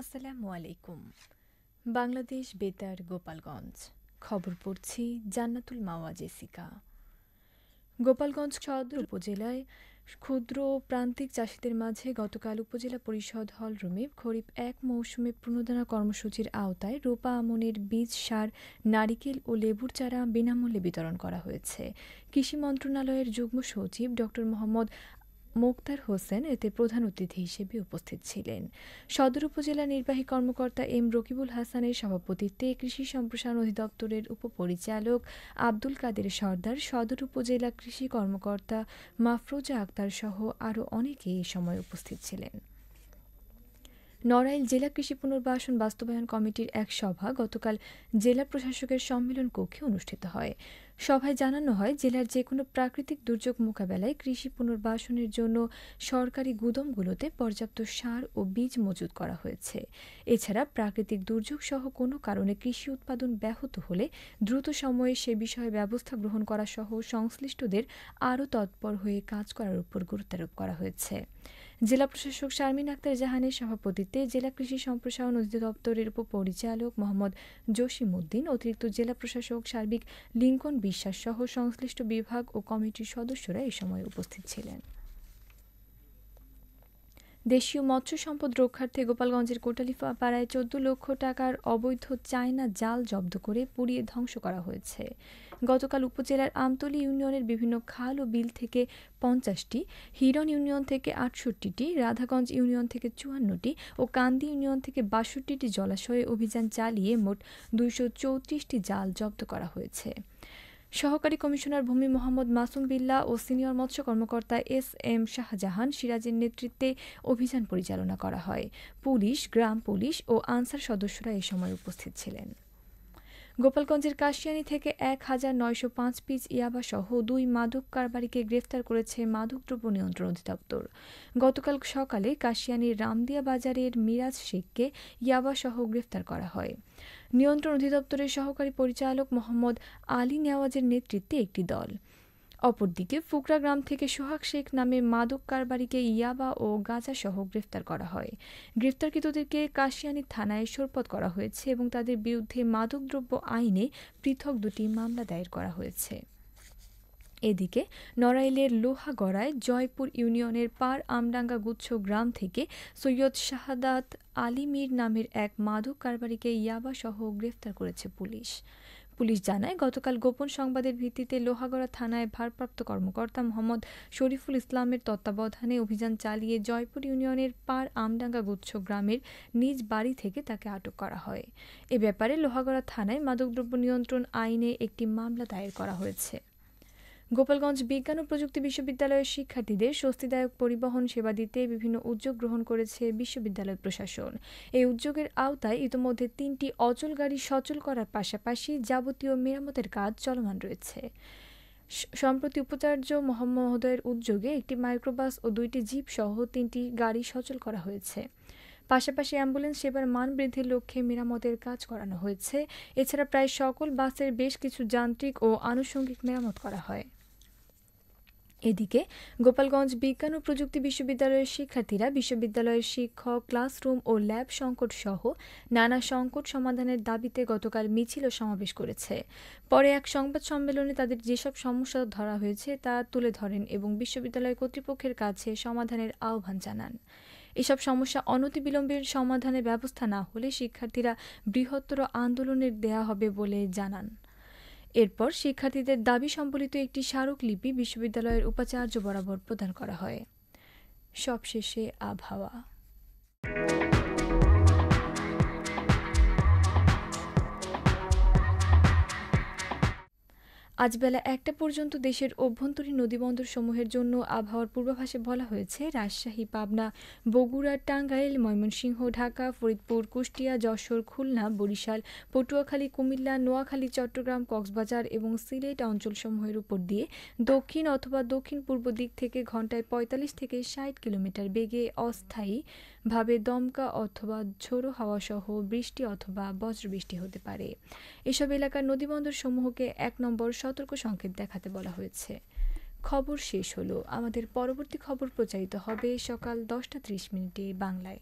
আসসালামু আলাইকুম। বাংলাদেশ বেতার গোপালগঞ্জ খবর পড়ছি জান্নাতুল মাওয়া জেসিকা। গোপালগঞ্জ সদর উপজেলায় ক্ষুদ্র ও প্রান্তিক চাষিদের মাঝে গতকাল উপজেলা পরিষদ হলরুমে খরিফ ১ মৌসুমে প্রণোদনা কর্মসূচির আওতায় রোপা আমনের বীজ, সার, নারিকেল ও লেবুর চারা বিনামূল্যে বিতরণ করা হয়েছে। কৃষি মন্ত্রণালয়ের যুগ্ম সচিব ড. মোহাম্মদ মোক্তার হোসেন এতে প্রধান অতিথি হিসেবে উপস্থিত ছিলেন। সদর উপজেলা নির্বাহী কর্মকর্তা এম রকিবুল হাসানের সভাপতিত্বে কৃষি সম্প্রসারণ অধিদপ্তরের উপপরিচালক আব্দুল কাদের সরদার, সদর উপজেলা কৃষি কর্মকর্তা মাফরোজা আক্তার সহ আরও অনেকে এ সময় উপস্থিত ছিলেন। নড়াইল জেলা কৃষি পুনর্বাসন বাস্তবায়ন কমিটির এক সভা গতকাল জেলা প্রশাসকের সম্মেলন কক্ষে অনুষ্ঠিত হয়। সভায় জানানো হয়, জেলার যেকোনো প্রাকৃতিক দুর্যোগ মোকাবেলায় কৃষি পুনর্বাসনের জন্য সরকারি গুদামগুলোতে পর্যাপ্ত সার ও বীজ মজুত করা হয়েছে। এছাড়া প্রাকৃতিক দুর্যোগ সহ কোনো কারণে কৃষি উৎপাদন ব্যাহত হলে দ্রুত সময়ে সে বিষয়ে ব্যবস্থা গ্রহণ করা সহ সংশ্লিষ্টদের আরও তৎপর হয়ে কাজ করার উপর গুরুত্বারোপ করা হয়েছে। জেলা প্রশাসক শারমিন আক্তার জাহানের সভাপতিত্বে জেলা কৃষি সম্প্রসারণ অধিদপ্তরের উপপরিচালক মোহাম্মদ জসিম উদ্দিন, অতিরিক্ত জেলা প্রশাসক সার্বিক লিঙ্কন বিশ্বাস সহ সংশ্লিষ্ট বিভাগ ও কমিটির সদস্যরা এ সময় উপস্থিত ছিলেন। দেশীয় মৎস্য সম্পদ রক্ষার্থে গোপালগঞ্জের কোটালীপাড়ায় ১৪ লক্ষ টাকার অবৈধ চায়না জাল জব্দ করে পুড়িয়ে ধ্বংস করা হয়েছে। গতকাল উপজেলার আমতলী ইউনিয়নের বিভিন্ন খাল ও বিল থেকে ৫০টি, হিরন ইউনিয়ন থেকে ৬৮টি, রাধাগঞ্জ ইউনিয়ন থেকে ৫৪টি ও কান্দি ইউনিয়ন থেকে ৬২টি জলাশয়ে অভিযান চালিয়ে মোট ২৩৪টি জাল জব্দ করা হয়েছে। সহকারী কমিশনার ভূমি মোহাম্মদ মাসুম বিল্লাহ ও সিনিয়র মৎস্য কর্মকর্তা এস.এম. শাহজাহান সিরাজের নেতৃত্বে অভিযান পরিচালনা করা হয়। পুলিশ, গ্রাম পুলিশ ও আনসার সদস্যরা এ সময় উপস্থিত ছিলেন। গোপালগঞ্জের কাশিয়ানী থেকে ১,৯০৫ পিস ইয়াবাসহ ২ মাদক কারবারিকে গ্রেফতার করেছে মাদকদ্রব্য নিয়ন্ত্রণ অধিদপ্তর। গতকাল সকালে কাশিয়ানীর রামদিয়া বাজারের মিরাজ শেখকে ইয়াবাসহ গ্রেফতার করা হয়। নিয়ন্ত্রণ অধিদপ্তরের সহকারী পরিচালক মোহাম্মদ আলী নেওয়াজের নেতৃত্বে একটি দল। অপরদিকে ফুকরা গ্রাম থেকে সোহাগ শেখ নামে মাদক কারবারিকে ইয়াবা ও গাঁজাসহ গ্রেফতার করা হয়। গ্রেফতারকৃতদেরকে কাশিয়ানী থানায় সোপর্দ করা হয়েছে এবং তাদের বিরুদ্ধে মাদকদ্রব্য আইনে পৃথক ২টি মামলা দায়ের করা হয়েছে। এদিকে নড়াইলের লোহাগড়ায় জয়পুর ইউনিয়নের পার আমডাঙ্গা গুচ্ছ গ্রাম থেকে সৈয়দ শাহাদাত আলী মীর নামের এক মাদক কারবারিকে ইয়াবাসহ গ্রেফতার করেছে পুলিশ। পুলিশ জানায়, গতকাল গোপন সংবাদের ভিত্তিতে লোহাগড়া থানায় ভারপ্রাপ্ত কর্মকর্তা মোহাম্মদ শরীফুল ইসলামের তত্ত্বাবধানে অভিযান চালিয়ে জয়পুর ইউনিয়নের পার আমডাঙ্গা গুচ্ছ গ্রামের নিজ বাড়ি থেকে তাকে আটক করা হয়। এ ব্যাপারে লোহাগড়া থানায় মাদকদ্রব্য নিয়ন্ত্রণ আইনে একটি মামলা দায়ের করা হয়েছে। গোপালগঞ্জ বিজ্ঞান ও প্রযুক্তি বিশ্ববিদ্যালয়ের শিক্ষার্থীদের স্বস্তিদায়ক পরিবহন সেবা দিতে বিভিন্ন উদ্যোগ গ্রহণ করেছে বিশ্ববিদ্যালয় প্রশাসন। এই উদ্যোগের আওতায় ইতোমধ্যে ৩টি অচল গাড়ি সচল করার পাশাপাশি যাবতীয় মেরামতের কাজ চলমান রয়েছে। সম্প্রতি উপাচার্য মহোদয়ের উদ্যোগে একটি মাইক্রোবাস ও ২টি জিপ সহ ৩টি গাড়ি সচল করা হয়েছে। পাশাপাশি অ্যাম্বুলেন্স সেবার মান বৃদ্ধির লক্ষ্যে মেরামতের কাজ করানো হয়েছে। এছাড়া প্রায় সকল বাসের বেশ কিছু যান্ত্রিক ও আনুষঙ্গিক মেরামত করা হয়। এদিকে গোপালগঞ্জ বিজ্ঞান ও প্রযুক্তি বিশ্ববিদ্যালয়ের শিক্ষার্থীরা বিশ্ববিদ্যালয়ের শিক্ষক, ক্লাসরুম ও ল্যাব সংকট সহ নানা সংকট সমাধানের দাবিতে গতকাল মিছিল ও সমাবেশ করেছে। পরে এক সংবাদ সম্মেলনে তাদের যেসব সমস্যা ধরা হয়েছে তা তুলে ধরেন এবং বিশ্ববিদ্যালয় কর্তৃপক্ষের কাছে সমাধানের আহ্বান জানান। এসব সমস্যা অনতিবিলম্বে সমাধানের ব্যবস্থা না হলে শিক্ষার্থীরা বৃহত্তর আন্দোলনের দেয়া হবে বলে জানান। এরপর শিক্ষার্থীদের দাবি সম্বলিত একটি স্মারকলিপি বিশ্ববিদ্যালয়ের উপাচার্য বরাবর প্রদান করা হয়। সবশেষে আবহাওয়া। আজ বেলা ১টা পর্যন্ত দেশের অভ্যন্তরীণ নদীবন্দরসমূহের জন্য আবহাওয়ার পূর্বাভাসে বলা হয়েছে, রাজশাহী, পাবনা, বগুড়া, টাঙ্গাইল, ময়মনসিংহ, ঢাকা, ফরিদপুর, কুষ্টিয়া, যশোর, খুলনা, বরিশাল, পটুয়াখালী, কুমিল্লা, নোয়াখালী, চট্টগ্রাম, কক্সবাজার এবং সিলেট অঞ্চলসমূহের উপর দিয়ে দক্ষিণ অথবা দক্ষিণ-পূর্ব দিক থেকে ঘন্টায় ৪৫ থেকে ৬০ কিলোমিটার বেগে অস্থায়ীভাবে দমকা অথবা ঝোড়ো হাওয়াসহ বৃষ্টি অথবা বজ্রবৃষ্টি হতে পারে। এসব এলাকার নদীবন্দরসমূহকে ১ নম্বর সতর্ক সংকেত দেখাতে বলা হয়েছে। খবর শেষ হলো। আমাদের পরবর্তী খবর প্রচারিত হবে সকাল ১০টা ৩০ মিনিটে বাংলায়।